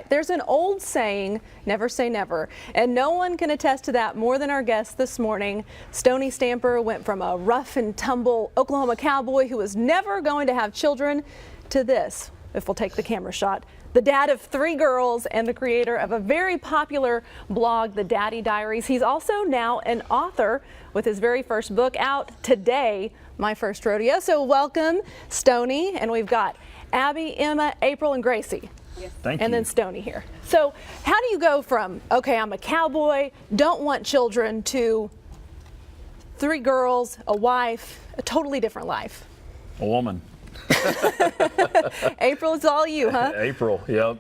There's an old saying, never say never, and no one can attest to that more than our guest this morning. Stoney Stamper went from a rough and tumble Oklahoma cowboy who was never going to have children to this, if we'll take the camera shot, the dad of 3 girls and the creator of a very popular blog, the Diaries. He's also now an author with his very first book out today, My First Rodeo. So welcome, Stoney, and we've got Abby, Emma, April, and Gracie. Yes. Thank you. And then Stoney here. So how do you go from, okay, I'm a cowboy, don't want children, to 3 girls, a wife, a totally different life? A woman. April, it's all you, huh? April, yep.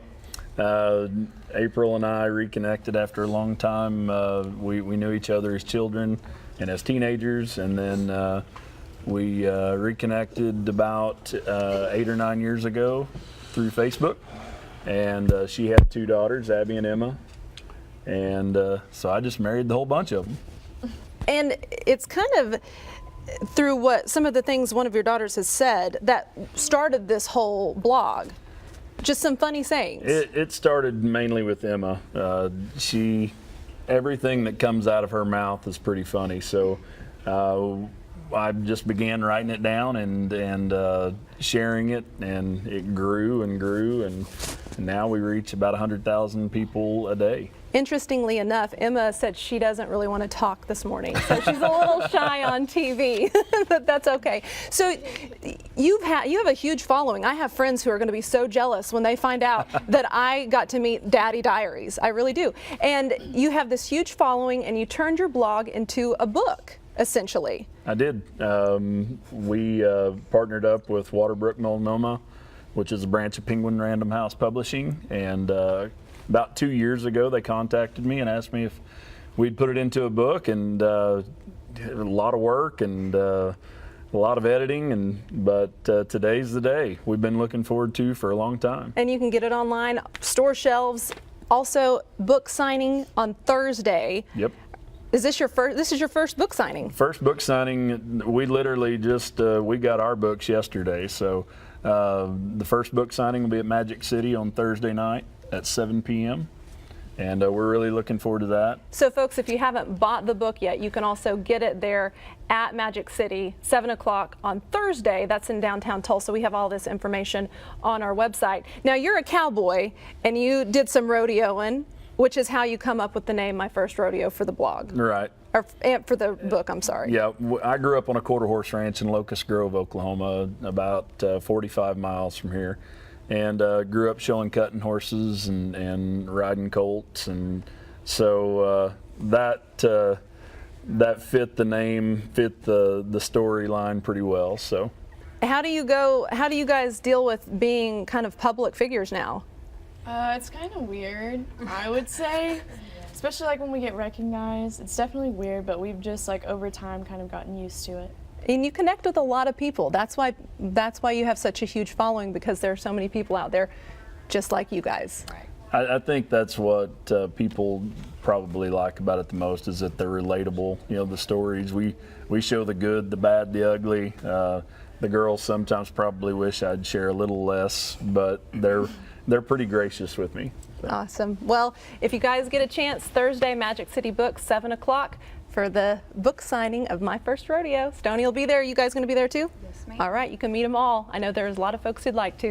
April and I reconnected after a long time. We knew each other as children and as teenagers, and then we reconnected about 8 or 9 years ago through Facebook. And she had 2 daughters, Abby and Emma, and so I just married the whole bunch of them. And it's kind of through what some of the things one of your daughters has said that started this whole blog. Just some funny sayings. It started mainly with Emma. Everything that comes out of her mouth is pretty funny. So I just began writing it down and sharing it, and it grew and grew, and now we reach about 100,000 people a day. Interestingly enough, Emma said she doesn't really want to talk this morning, so she's a little shy on TV, but that's okay. So you have a huge following. I have friends who are going to be so jealous when they find out that I got to meet Diaries. I really do. And you have this huge following, and you turned your blog into a book, essentially. I did. We partnered up with Waterbrook, Melanoma, which is a branch of Penguin Random House Publishing, and about 2 years ago they contacted me and asked me if we'd put it into a book, and a lot of work and a lot of editing, but today's the day we've been looking forward to for a long time. And you can get it online, store shelves, also book signing on Thursday. Yep. Is this your first? This is your first book signing? First book signing. We literally just we got our books yesterday, so the first book signing will be at Magic City on Thursday night at 7 p.m. and we're really looking forward to that. So folks, if you haven't bought the book yet, you can also get it there at Magic City, 7 o'clock on Thursday. That's in downtown Tulsa. We have all this information on our website. Now, you're a cowboy and you did some rodeoing, which is how you come up with the name My First Rodeo for the blog. Right. Or for the book, I'm sorry. Yeah, I grew up on a quarter horse ranch in Locust Grove, Oklahoma, about 45 miles from here, and grew up showing cutting horses and riding colts, and so that fit the name, fit the storyline pretty well. So how do you guys deal with being kind of public figures now? It's kind of weird, I would say. Especially like when we get recognized. It's definitely weird, but we've just like over time kind of gotten used to it. And you connect with a lot of people. That's why you have such a huge following, because there are so many people out there just like you guys. Right. I think that's what people probably like about it the most, is that they're relatable. You know, the stories, we show the good, the bad, the ugly. The girls sometimes probably wish I'd share a little less, but they're pretty gracious with me. Awesome. Well, if you guys get a chance, Thursday, Magic City Books, 7 o'clock for the book signing of My First Rodeo. Stoney will be there. You guys going to be there too? Yes, ma'am. All right, you can meet them all. I know there's a lot of folks who'd like to.